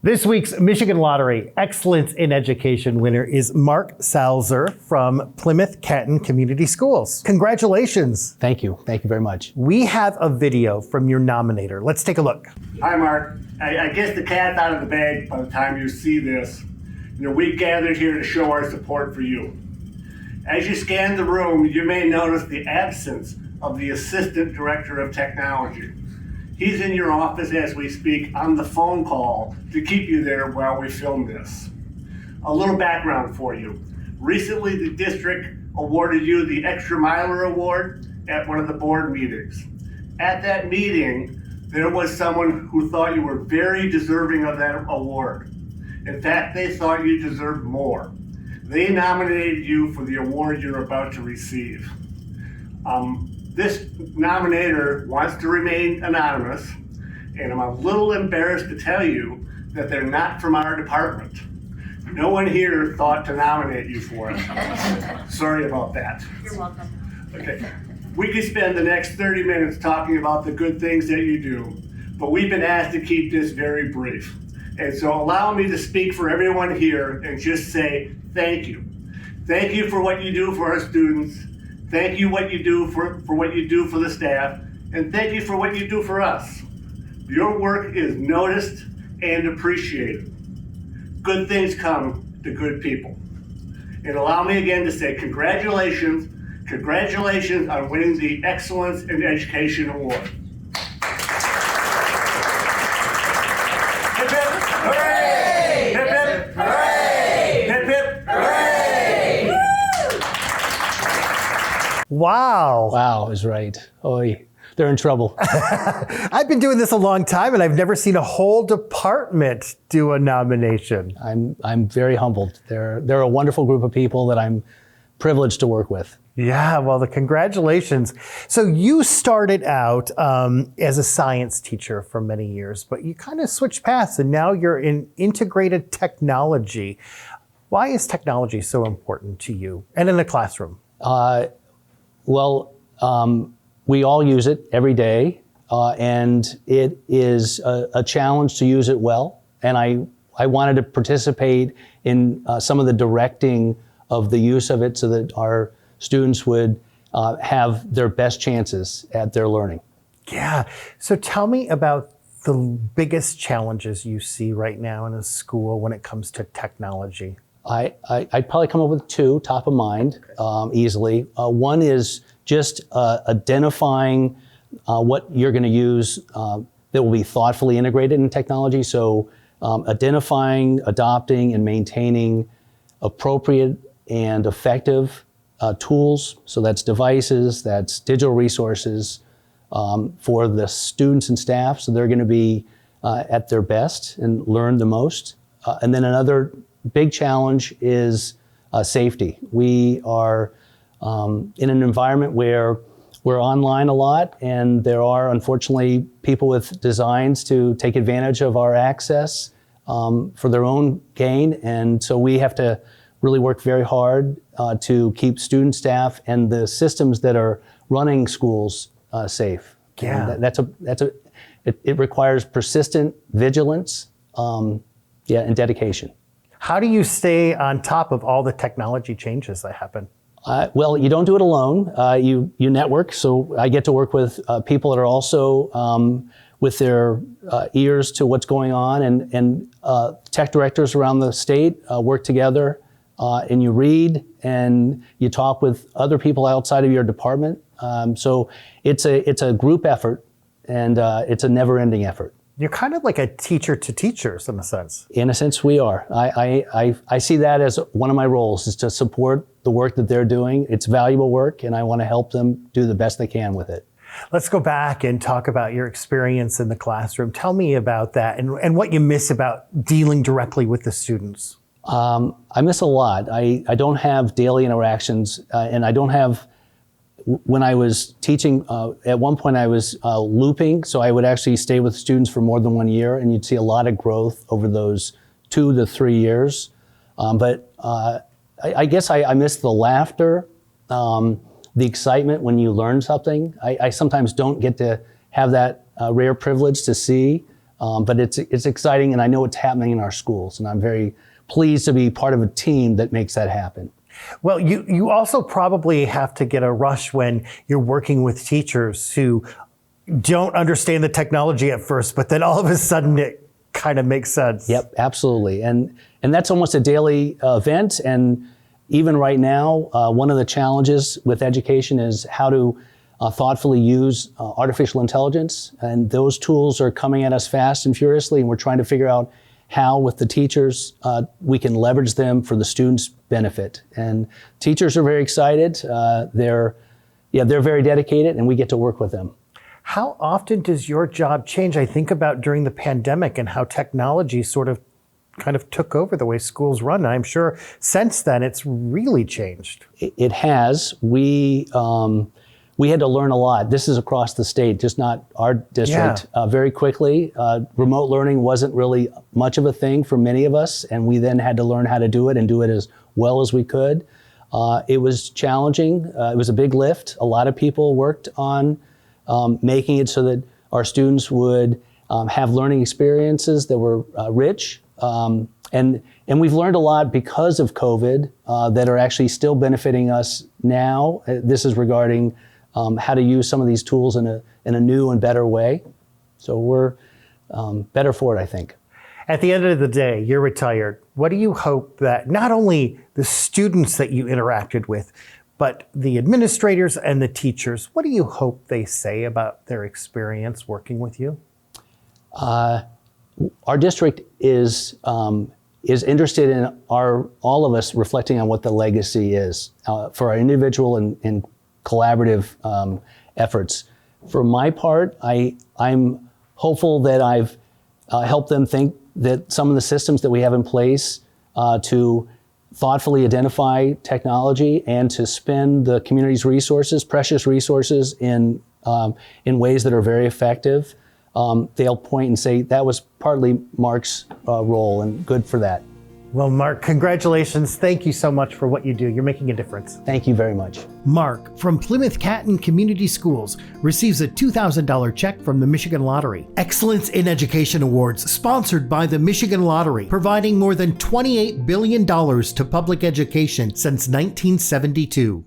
This week's Michigan Lottery Excellence in Education winner is Mark Salzer from Plymouth Canton Community Schools. Congratulations. Thank you. Thank you very much. We have a video from your nominator. Let's take a look. Hi, Mark. I guess the cat's out of the bag by the time you see this. We gathered here to show our support for you. As you scan the room, you may notice the absence of the Assistant Director of Technology. He's in your office as we speak on the phone call to keep you there while we film this. A little background for you. Recently, the district awarded you the Extra Miler Award at one of the board meetings. At that meeting, there was someone who thought you were very deserving of that award. In fact, they thought you deserved more. They nominated you for the award you're about to receive. This nominator wants to remain anonymous, and I'm a little embarrassed to tell you that they're not from our department. No one here thought to nominate you for it. Sorry about that. You're welcome. Okay. We could spend the next 30 minutes talking about the good things that you do, but we've been asked to keep this very brief. And so allow me to speak for everyone here and just say thank you. Thank you for what you do for our students. Thank you what you do for what you do for the staff, and thank you for what you do for us. Your work is noticed and appreciated. Good things come to good people. And allow me again to say congratulations on winning the Excellence in Education Award. Hip hip, hooray! Hip hip, hooray! Hip hip, hooray! Wow. Wow is right. Oy, they're in trouble. I've been doing this a long time and I've never seen a whole department do a nomination. I'm very humbled. They're a wonderful group of people that I'm privileged to work with. Yeah, well, the congratulations. So you started out as a science teacher for many years, but you kind of switched paths and now you're in integrated technology. Why is technology so important to you and in the classroom? We all use it every day, and it is a challenge to use it well. And I wanted to participate in some of the directing of the use of it so that our students would have their best chances at their learning. Yeah. So tell me about the biggest challenges you see right now in a school when it comes to technology. I'd probably come up with two, top of mind, easily. One is just identifying what you're going to use that will be thoughtfully integrated in technology. So identifying, adopting, and maintaining appropriate and effective tools. So that's devices, that's digital resources for the students and staff, so they're going to be at their best and learn the most. And then another big challenge is safety. We are in an environment where we're online a lot, and there are unfortunately people with designs to take advantage of our access for their own gain. And so we have to really work very hard to keep student, staff, and the systems that are running schools safe. Yeah. And it requires persistent vigilance, and dedication. How do you stay on top of all the technology changes that happen? Well, you don't do it alone. You network. So I get to work with people that are also with their ears to what's going on, and tech directors around the state work together, and you read and you talk with other people outside of your department. So it's a group effort, and it's a never-ending effort. You're kind of like a teacher to teachers in a sense. In a sense, we are. I see that as one of my roles, is to support the work that they're doing. It's valuable work, and I want to help them do the best they can with it. Let's go back and talk about your experience in the classroom. Tell me about that and what you miss about dealing directly with the students. I miss a lot. I don't have daily interactions, and I don't have. When I was teaching, at one point I was looping, so I would actually stay with students for more than 1 year, and you'd see a lot of growth over those 2 to 3 years. But I guess I miss the laughter, the excitement when you learn something. I sometimes don't get to have that rare privilege to see But it's exciting, and I know it's happening in our schools, and I'm very pleased to be part of a team that makes that happen. Well, you also probably have to get a rush when you're working with teachers who don't understand the technology at first, but then all of a sudden it kind of makes sense. Yep, absolutely. And that's almost a daily event. And even right now, one of the challenges with education is how to thoughtfully use artificial intelligence. And those tools are coming at us fast and furiously, and we're trying to figure out how, with the teachers, we can leverage them for the students' benefit. And teachers are very excited. They're very dedicated, and we get to work with them. How often does your job change? I think about during the pandemic and how technology kind of took over the way schools run. I'm sure since then it's really changed. It has. We had to learn a lot. This is across the state, just not our district. Yeah. Very quickly, remote learning wasn't really much of a thing for many of us, and we then had to learn how to do it and do it as well as we could. It was challenging. It was a big lift. A lot of people worked on making it so that our students would have learning experiences that were rich. And we've learned a lot because of COVID that are actually still benefiting us now. This is regarding how to use some of these tools in a new and better way. So we're better for it, I think. At the end of the day, you're retired. What do you hope that not only the students that you interacted with, but the administrators and the teachers, what do you hope they say about their experience working with you? Our district is interested in all of us reflecting on what the legacy is for our individual and collaborative efforts. For my part, I'm hopeful that I've helped them think that some of the systems that we have in place to thoughtfully identify technology and to spend the community's resources, precious resources, in ways that are very effective. They'll point and say that was partly Mark's role, and good for that. Well, Mark, congratulations. Thank you so much for what you do. You're making a difference. Thank you very much. Mark from Plymouth Catton Community Schools receives a $2,000 check from the Michigan Lottery. Excellence in Education Awards, sponsored by the Michigan Lottery, providing more than $28 billion to public education since 1972.